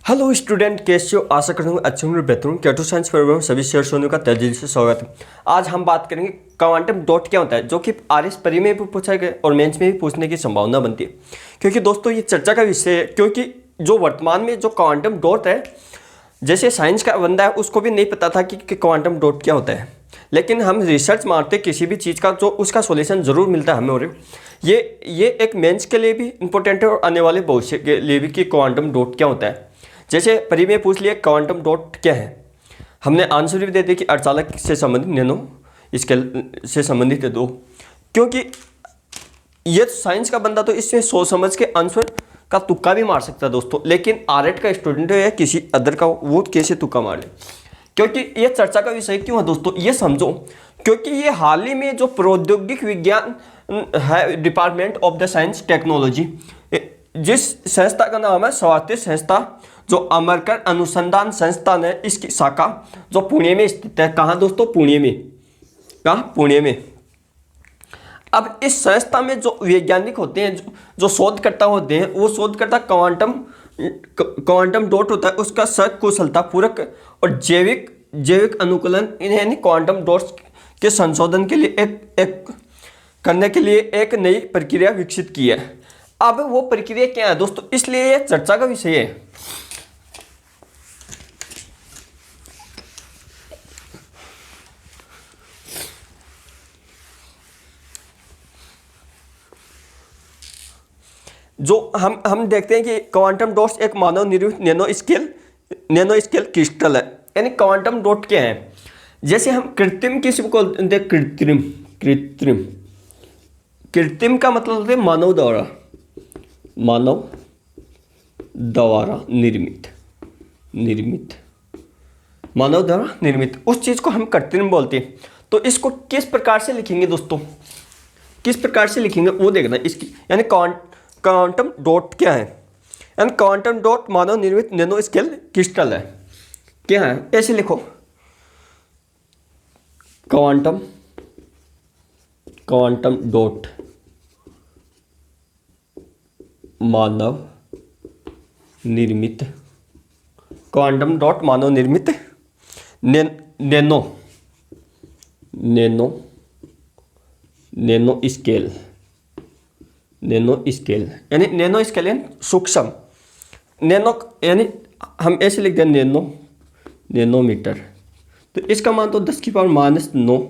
Hello student, कैसे हो? आशा करता हूँ अच्छे होंगे, बेहतर होंगे। कैटो साइंस प्रोग्राम सभी शेयर्स होने का तहे दिल से स्वागत है। आज हम बात करेंगे क्वांटम डॉट क्या होता है, जो कि आरएस परी में भी पूछा गया और मेंस में भी पूछने की संभावना बनती है। क्योंकि दोस्तों ये चर्चा का विषय है, क्योंकि जो वर्तमान में जो क्वांटम डॉट है, जैसे साइंस का बंदा है उसको भी नहीं पता था कि क्वांटम डॉट क्या होता है, लेकिन हम रिसर्च मारते किसी भी चीज़ का जो उसका सॉल्यूशन ज़रूर मिलता है हमें। और ये एक मेंस के लिए भी इंपॉर्टेंट है और आने वाले भविष्य के लिए भी कि क्वांटम डॉट क्या होता है। जैसे परी में पूछ लिया क्वांटम डॉट क्या है, हमने आंसर भी दे दिया कि अर्धचालक से संबंधित नैनो स्केल से संबंधित है दो। क्योंकि ये साइंस का बंदा तो इसमें सोच समझ के आंसर का तुक्का भी मार सकता है दोस्तों, लेकिन आर्ट का स्टूडेंट है या किसी अदर का, वो कैसे तुक्का मार ले। क्योंकि ये चर्चा का विषय क्यों है दोस्तों, ये समझो। क्योंकि ये हाल ही में जो प्रौद्योगिक विज्ञान है, department of the science technology, जिस संस्था का नाम है स्वायत्त संस्था, जो अमेरिकन अनुसंधान संस्थान है, इसकी शाखा जो पुणे में स्थित है। कहाँ दोस्तों? पुणे में। कहाँ? पुणे में। अब इस संस्था में जो वैज्ञानिक होते हैं, जो शोधकर्ता होते हैं, वो शोधकर्ता क्वांटम डॉट होता है उसका सकुशलता पूर्वक और जैविक अनुकूलन यानी क्वांटम डॉट्स के संशोधन के लिए करने के लिए एक नई प्रक्रिया विकसित की है। अब वो प्रक्रिया क्या है दोस्तों, इसलिए ये चर्चा का विषय है। जो हम देखते हैं कि क्वांटम डॉट्स एक मानव निर्मित नैनो स्केल क्रिस्टल है। यानी क्वांटम डॉट क्या है? जैसे हम कृत्रिम किसी को बोलते, कृत्रिम का मतलब होता है मानव द्वारा निर्मित उस चीज को हम कृत्रिम बोलते हैं। तो इसको किस प्रकार से लिखेंगे दोस्तों, किस प्रकार से लिखेंगे वो देखना इसकी। यानी क्वांटम डॉट क्या है? यानी क्वांटम डॉट मानव निर्मित नैनो स्केल क्रिस्टल है। क्या है? ऐसे लिखो, क्वांटम डॉट मानव निर्मित नैनो स्केल यानी नैनो स्केल यानी सूक्ष्म। नैनो यानी हम ऐसे लिख दें नैनोमीटर। तो इसका मान तो 10⁻⁹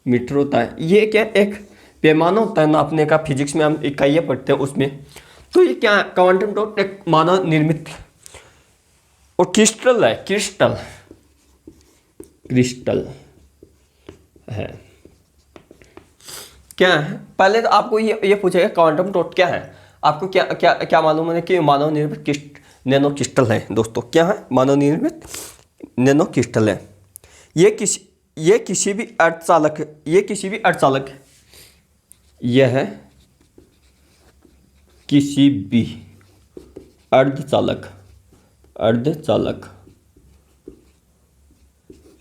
मीटर होता है। ये क्या एक पैमाना होता है नापने का, फिजिक्स में हम इकाइयाँ पढ़ते हैं उसमें। तो ये क्या है? क्वांटम डॉट एक मानव निर्मित और क्रिस्टल है, क्रिस्टल है। क्या है? पहले तो आपको ये पूछेगा क्वांटम डॉट क्या है। आपको क्या मालूम है कि मानव निर्मित नैनो क्रिस्टल है दोस्तों। क्या है? मानव निर्मित नैनो क्रिस्टल है। ये किसी भी अर्धचालक यह किसी भी अर्धचालक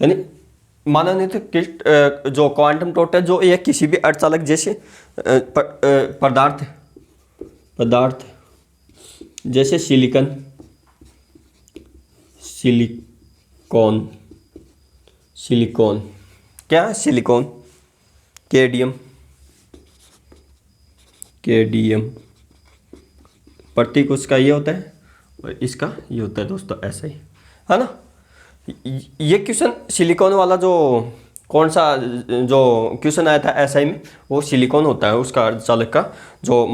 यानी मानव निर्मित जो क्वांटम डॉट है, जो यह किसी भी अर्धचालक जैसे पदार्थ जैसे सिलिकॉन क्या है? सिलिकॉन, केडियम प्रतीक उसका ये होता है और इसका ये होता है दोस्तों, ऐसा ही है ना। ये क्वेश्चन सिलिकॉन वाला जो कौन सा जो क्वेश्चन आया था एसआई में, वो सिलिकॉन होता है उसका अर्धचालक का, जो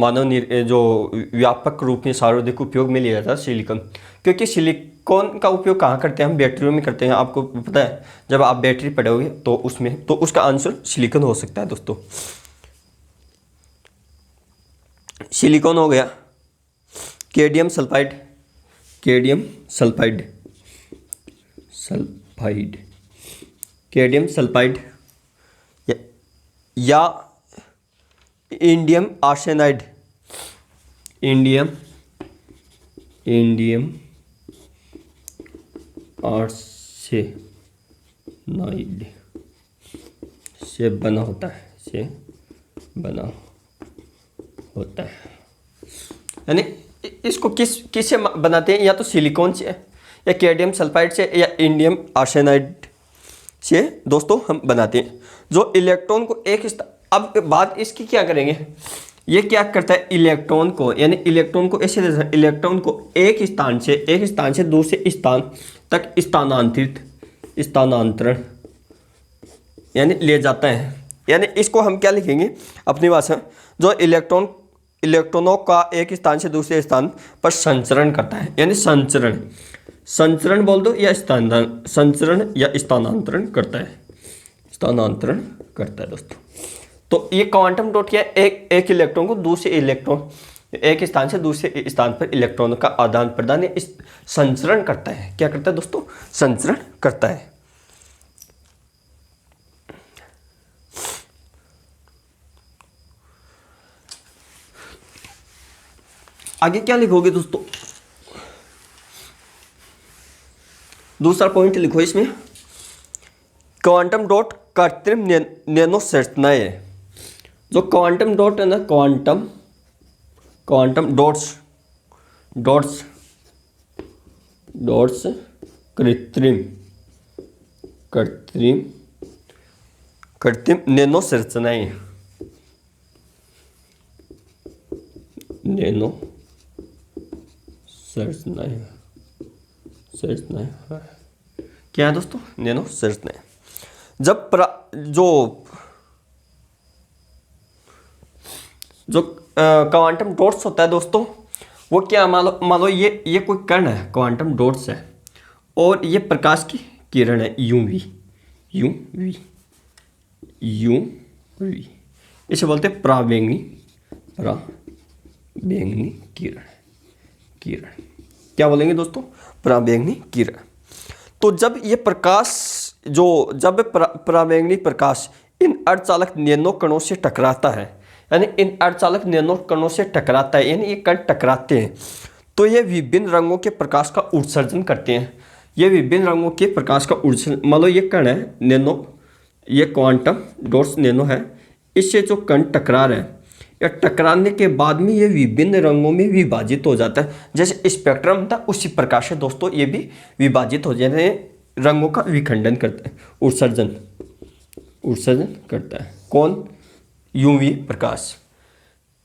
जो व्यापक रूप में सर्वाधिक उपयोग में लिया जाता है सिलिकॉन। क्योंकि सिलिकॉन का उपयोग कहाँ करते हैं? हम बैटरियों में करते हैं। आपको पता है, जब आप बैटरी पढ़ोगे तो उसमें तो उसका आंसर सिलिकॉन हो सकता है दोस्तों। सिलिकॉन हो गया। केडियम सल्फाइड या इंडियम आर्सेनाइड से बना होता है। यानी इसको किससे बनाते हैं? या तो सिलिकॉन से या कैडमियम सल्फाइड से या इंडियम आर्सेनाइड से दोस्तों हम बनाते हैं। जो इलेक्ट्रॉन को अब बात इसकी क्या करेंगे, ये क्या करता है इलेक्ट्रॉन को, यानी इलेक्ट्रॉन को ऐसे इलेक्ट्रॉन को एक स्थान से दूसरे स्थान तक स्थानांतरण यानी ले जाता है। यानी इसको हम क्या लिखेंगे अपनी भाषा, जो इलेक्ट्रॉनों का एक स्थान से दूसरे स्थान पर संचरण करता है, यानी संचरण बोल दो या संचरण या स्थानांतरण करता है दोस्तों। तो ये क्वांटम डॉट क्या है, एक इलेक्ट्रॉन को एक स्थान से दूसरे स्थान पर इलेक्ट्रॉनों का आदान प्रदान या संचरण करता है। क्या करता है दोस्तों, संचरण करता है। आगे क्या लिखोगे दोस्तों, दूसरा पॉइंट लिखो इसमें, क्वांटम डॉट कृत्रिम नैनो संरचनाएं है। जो क्वांटम डॉट है ना, क्वांटम डॉट्स कृत्रिम नैनो संरचनाएं क्या है दोस्तों, नैनो संरचनाएं। जब जो क्वांटम डॉट्स होता है दोस्तों, वो क्या मान लो ये कोई कण है, क्वांटम डॉट्स है, और ये प्रकाश की किरण है यूवी, इसे बोलते हैं पराबैंगनी किरण। क्या बोलेंगे दोस्तों, पराबैंगनी किरण। तो जब ये पराबैंगनी प्रकाश इन अर्धचालक नैनो कणों से टकराता है, यानी ये कण टकराते हैं, तो ये विभिन्न रंगों के प्रकाश का उत्सर्जन करते हैं। मान लो ये कण है नैनो, ये क्वांटम डॉट्स नैनो है, इससे जो कण टकरा रहे हैं, या टकराने के बाद में ये विभिन्न रंगों में विभाजित हो जाता है। जैसे स्पेक्ट्रम था उसी प्रकार से दोस्तों ये भी विभाजित हो जाते हैं, रंगों का विखंडन करता है, उत्सर्जन करता है। कौन, यूवी प्रकाश।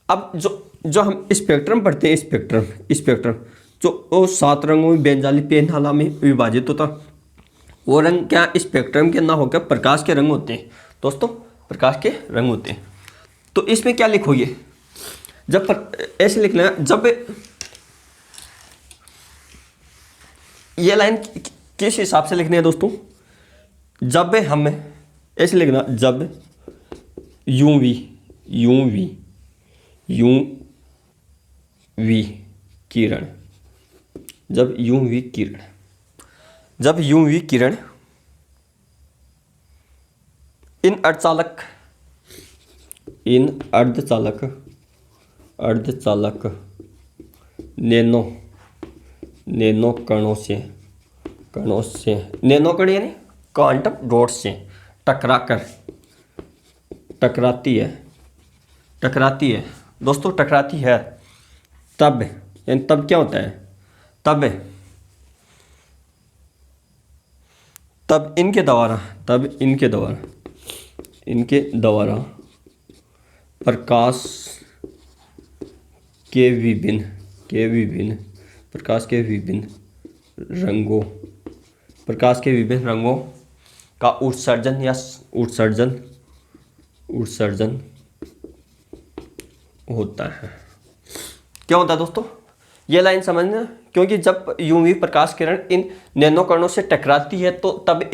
अब जो हम स्पेक्ट्रम पढ़ते हैं, स्पेक्ट्रम जो 7 रंगों में बेंजाली पेनहाला में विभाजित होता, वो रंग क्या स्पेक्ट्रम के ना होकर प्रकाश के रंग होते हैं दोस्तों, प्रकाश के रंग होते हैं। तो इसमें क्या लिखोगे, ऐसे लिखना है, जब ये लाइन किस हिसाब से लिखनी है दोस्तों, जब हमें ऐसे लिखना, जब यूवी किरण, जब यूवी किरण इन अर्धचालक नैनो कणों से नैनो कण यानी क्वांटम डॉट से टकराती है दोस्तों, टकराती है, तब क्या होता है, तब इनके द्वारा प्रकाश के विभिन्न रंगों का उत्सर्जन होता है। क्या होता है दोस्तों, ये लाइन समझना, क्योंकि जब यूवी प्रकाश किरण इन नैनो कणों से टकराती है, तो तब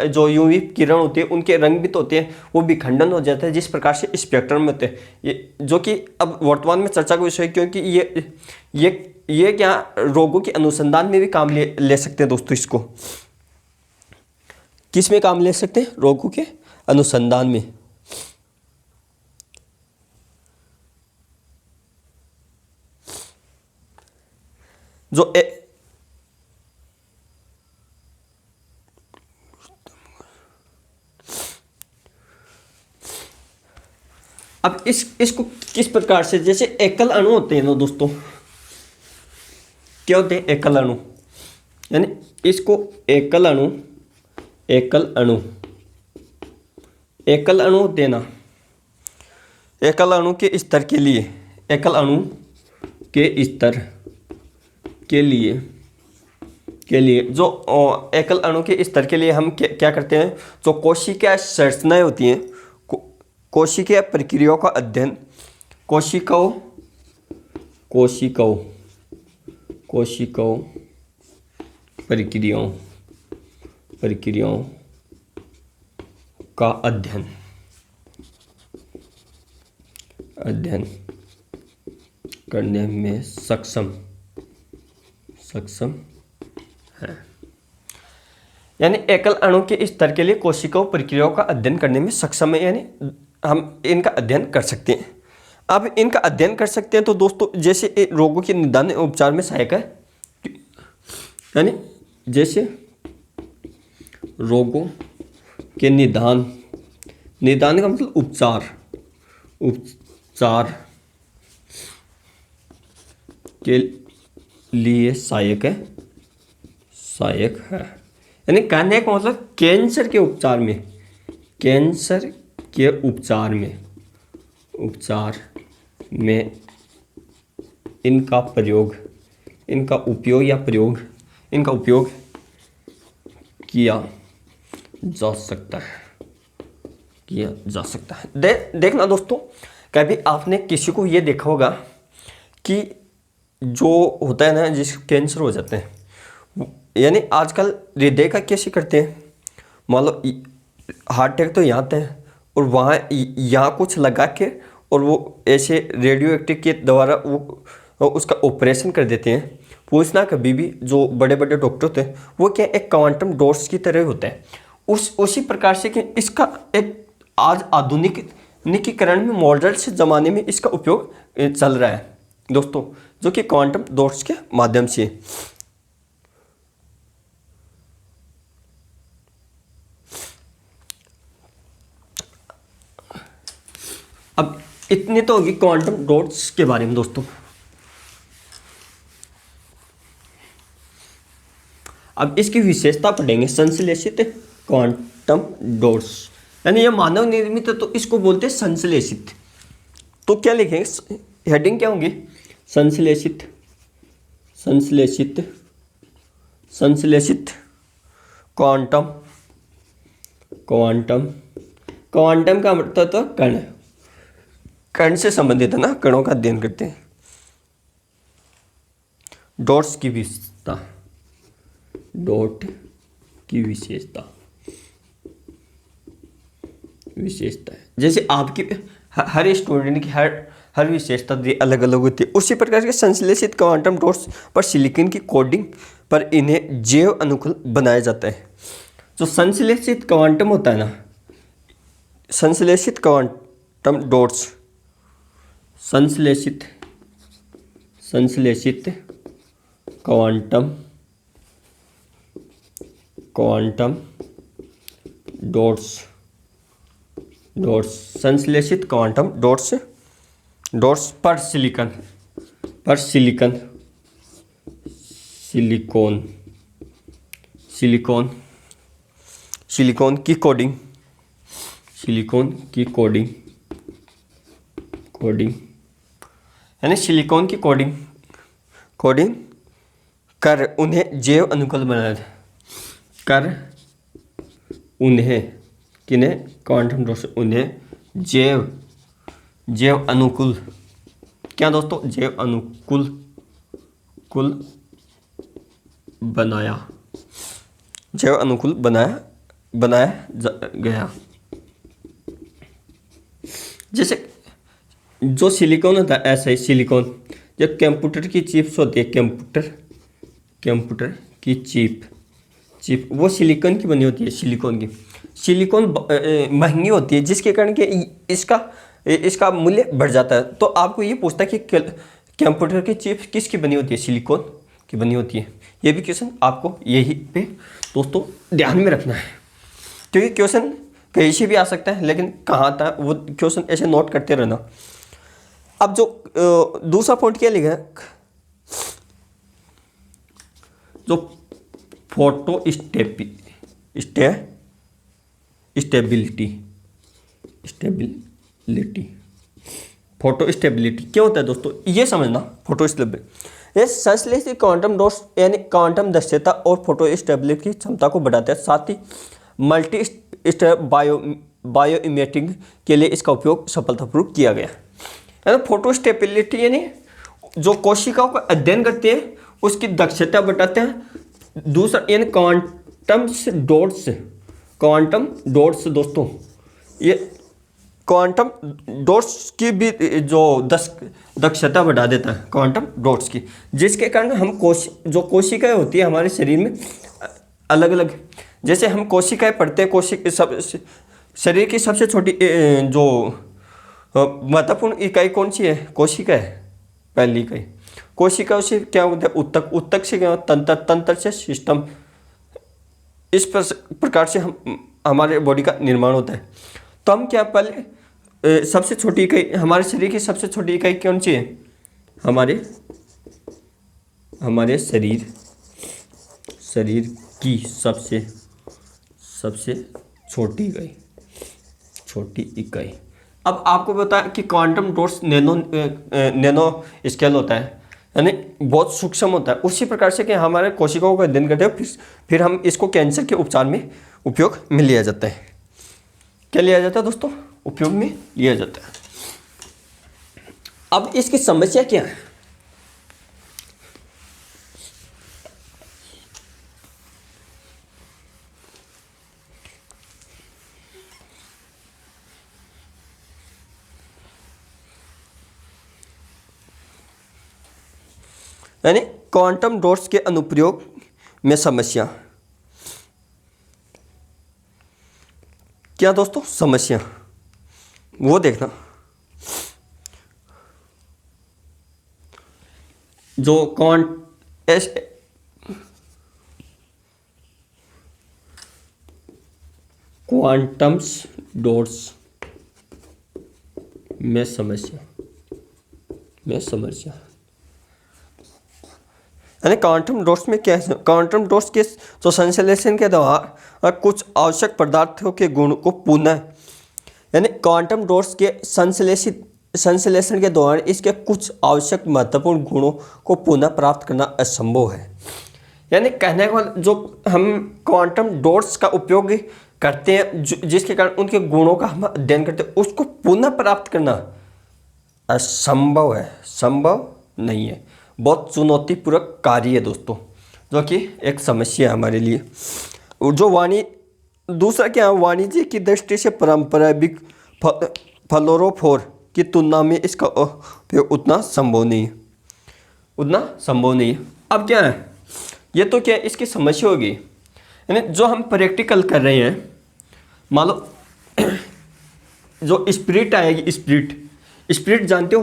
जो यूवी किरण होती है उनके रंग भी तो होते हैं, वो विखंडन हो जाता है, जिस प्रकार से स्पेक्ट्रम में होते हैं। ये जो कि अब वर्तमान में चर्चा का विषय है, क्योंकि ये क्या रोगों के अनुसंधान में भी काम ले सकते हैं दोस्तों। इसको किस में काम ले सकते हैं, रोगों के अनुसंधान में। अब इसको किस प्रकार से, जैसे एकल अणु होते हैं ना दोस्तों, क्या होते हैं एकल अणु, यानी इसको एकल अणु देना। एकल अणु के स्तर के लिए, एकल अणु के स्तर के लिए जो एकल अणु के स्तर के लिए हम क्या करते हैं, जो कोशिका संरचनाएं होती हैं, कोशिकीय प्रक्रियाओं का अध्ययन, कोशिकाओं प्रक्रियाओं का अध्ययन करने में सक्षम है। यानी एकल अणु के स्तर के लिए कोशिकाओं प्रक्रियाओं का अध्ययन करने में सक्षम है, यानी हम इनका अध्ययन कर सकते हैं। अब इनका अध्ययन कर सकते हैं तो दोस्तों जैसे रोगों के निदान एवं उपचार में सहायक है, यानी जैसे रोगों के निदान का मतलब उपचार के लिए सहायक है। यानी कहने का मतलब कैंसर के उपचार में इनका उपयोग किया जा सकता है। देखना दोस्तों, कभी आपने किसी को ये देखा होगा कि जो होता है ना, जिसको कैंसर हो जाते हैं, यानी आजकल हृदय का कैसे करते हैं, मान लो हार्ट अटैक तो यहाँ आता है और वहाँ यहाँ कुछ लगा के और वो ऐसे रेडियो एक्टिव के द्वारा वो उसका ऑपरेशन कर देते हैं। पूछना कभी भी जो बड़े बड़े डॉक्टर होते हैं वो क्या एक क्वांटम डॉट्स की तरह होता है, उसी प्रकार से कि इसका एक आज आधुनिकीकरण में मॉडर्न से ज़माने में इसका उपयोग चल रहा है दोस्तों, जो कि क्वांटम डॉट्स के माध्यम से। अब इतने तो होगी क्वांटम डॉट्स के बारे में दोस्तों। अब इसकी विशेषता पढ़ेंगे, संश्लेषित क्वांटम डॉट्स, यानी ये मानव निर्मित है तो इसको बोलते हैं संश्लेषित। तो क्या लिखेंगे, हेडिंग क्या होगी, संश्लेषित क्वांटम का मतलब तो कण से संबंधित है ना, कणों का अध्ययन करते हैं। डॉट्स की विशेषता है, जैसे आपकी हर स्टूडेंट की हर विशेषता अलग अलग होती है, उसी प्रकार के संश्लेषित क्वांटम डॉट्स पर सिलिकॉन की कोडिंग पर इन्हें जैव अनुकूल बनाया जाता है। जो संश्लेषित क्वांटम होता है ना, संश्लेषित क्वांटम डॉट्स, संश्लेषित क्वांटम डॉट्स, संश्लेषित क्वांटम डॉट्स पर सिलिकॉन की कोडिंग यानी सिलिकॉन की कोडिंग कर उन्हें जैव अनुकूल बनाया, किन्हें क्वांटम डॉट्स उन्हें जैव अनुकूल, क्या दोस्तों, जैव अनुकूल बनाया गया। जैसे जो सिलिकॉन होता है, ऐसा ही सिलिकॉन, जब कंप्यूटर की चिप्स होती है, कंप्यूटर की चिप वो सिलिकॉन की बनी होती है। सिलिकॉन महंगी होती है, जिसके कारण कि इसका मूल्य बढ़ जाता है। तो आपको ये पूछता है कि कंप्यूटर की चिप किसकी बनी होती है, सिलिकॉन की बनी होती है। ये भी क्वेश्चन आपको यही पे दोस्तों ध्यान में रखना है, क्योंकि क्वेश्चन कहीं से भी आ सकता है, लेकिन कहाँ था वो क्वेश्चन ऐसे नोट करते रहना। अब जो दूसरा पॉइंट क्या लिखा है, जो फोटो स्टेबिलिटी फोटो स्टेबिलिटी क्या होता है दोस्तों, ये समझना। फोटो स्टेबिलिटी ये संश्लेषित क्वांटम डॉट्स यानी क्वांटम दक्षता और फोटो स्टेबिलिटी की क्षमता को बढ़ाता है। साथ ही मल्टी स्टेप बायो इमेजिंग के लिए इसका उपयोग सफलतापूर्वक किया गया। यानी फोटो स्टेबिलिटी यानी जो कोशिकाओं का अध्ययन करते हैं उसकी दक्षता बढ़ाते हैं। दूसरा यानी क्वांटम डॉट्स दोस्तों, ये क्वांटम डॉट्स की भी जो दक्षता बढ़ा देता है क्वांटम डॉट्स की, जिसके कारण हम जो कोशिकाएं होती है हमारे शरीर में अलग अलग, जैसे हम कोशिकाएं पढ़ते हैं, शरीर की सबसे छोटी जो महत्वपूर्ण इकाई कौन सी है, कोशिका है, पहली इकाई कोशिका से क्या होता है, उत्तक से क्या होता है, तंत्र से सिस्टम। इस प्रकार से हमारे बॉडी का निर्माण होता है। तो हम क्या पहले सबसे छोटी इकाई, हमारे शरीर की सबसे छोटी इकाई कौन सी है, हमारे शरीर की सबसे छोटी इकाई। अब आपको पता है कि क्वांटम डॉट्स नैनो स्केल होता है, यानी बहुत सूक्ष्म होता है। उसी प्रकार से कि हमारे कोशिकाओं का अध्ययन करते हैं, फिर हम इसको कैंसर के उपचार में उपयोग में लिया जाता है। क्या लिया जाता है दोस्तों, उपयोग में लिया जाता है। अब इसकी समस्या क्या है, यानी क्वांटम डॉट्स के अनुप्रयोग में समस्या क्या दोस्तों, समस्या वो देखना। जो क्वांटम्स डॉट्स में समस्या यानी क्वांटम डॉट्स में क्या है, क्वांटम डॉट्स के जो संश्लेषण के दौरान कुछ आवश्यक पदार्थों के गुण को पुनः, यानी क्वांटम डॉट्स के संश्लेषण के दौरान इसके कुछ आवश्यक महत्वपूर्ण गुणों को पुनः प्राप्त करना असंभव है। यानी कहने का जो हम क्वांटम डॉट्स का उपयोग करते हैं, जिसके कारण उनके गुणों का हम अध्ययन करते हैं, उसको पुनः प्राप्त करना असंभव है, संभव नहीं है। बहुत चुनौतीपूर्वक कार्य है दोस्तों, जो कि एक समस्या है हमारे लिए। जो दूसरा क्या, वाणिज्य की दृष्टि से पारंपरिक फ्लोरोफोर की तुलना में इसका उपयोग उतना संभव नहीं है। अब क्या है, ये तो क्या इसकी समस्या होगी, यानी जो हम प्रैक्टिकल कर रहे हैं, मान लो जो स्पिरिट आएगी, स्पिरिट जानते हो,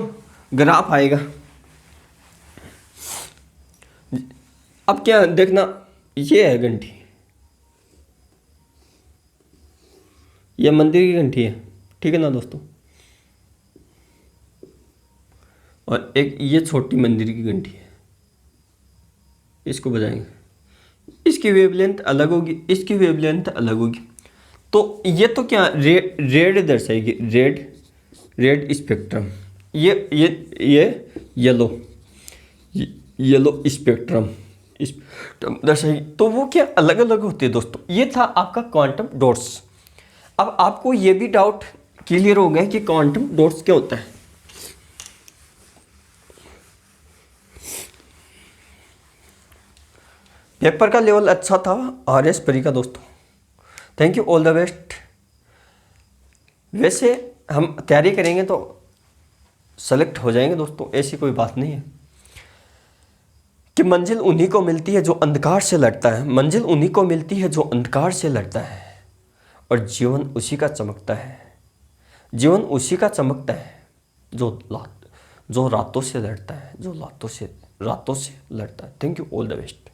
ग्राफ आएगा। अब क्या देखना, ये है घंटी, ये मंदिर की घंटी है, ठीक है ना दोस्तों, और एक ये छोटी मंदिर की घंटी है, इसको बजाएंगे, इसकी वेवलेंथ अलग होगी, इसकी वेवलेंथ अलग होगी। तो ये तो क्या रेड दर्शाएगी, रेड स्पेक्ट्रम, ये येलो स्पेक्ट्रम दर्शाएगी। तो वो क्या अलग अलग होती है दोस्तों। ये था आपका क्वांटम डॉट्स। अब आपको ये भी डाउट क्लियर हो गया कि क्वांटम डॉट्स क्या होता है। पेपर का लेवल अच्छा था RS परी का दोस्तों, thank you, all the best. वैसे हम तैयारी करेंगे तो सेलेक्ट हो जाएंगे दोस्तों, ऐसी कोई बात नहीं है। कि मंजिल उन्हीं को मिलती है जो अंधकार से लड़ता है, मंजिल उन्हीं को मिलती है जो अंधकार से लड़ता है, और जीवन उसी का चमकता है, जीवन उसी का चमकता है जो रातों से लड़ता है, जो रातों से लड़ता है। Thank you, all the best.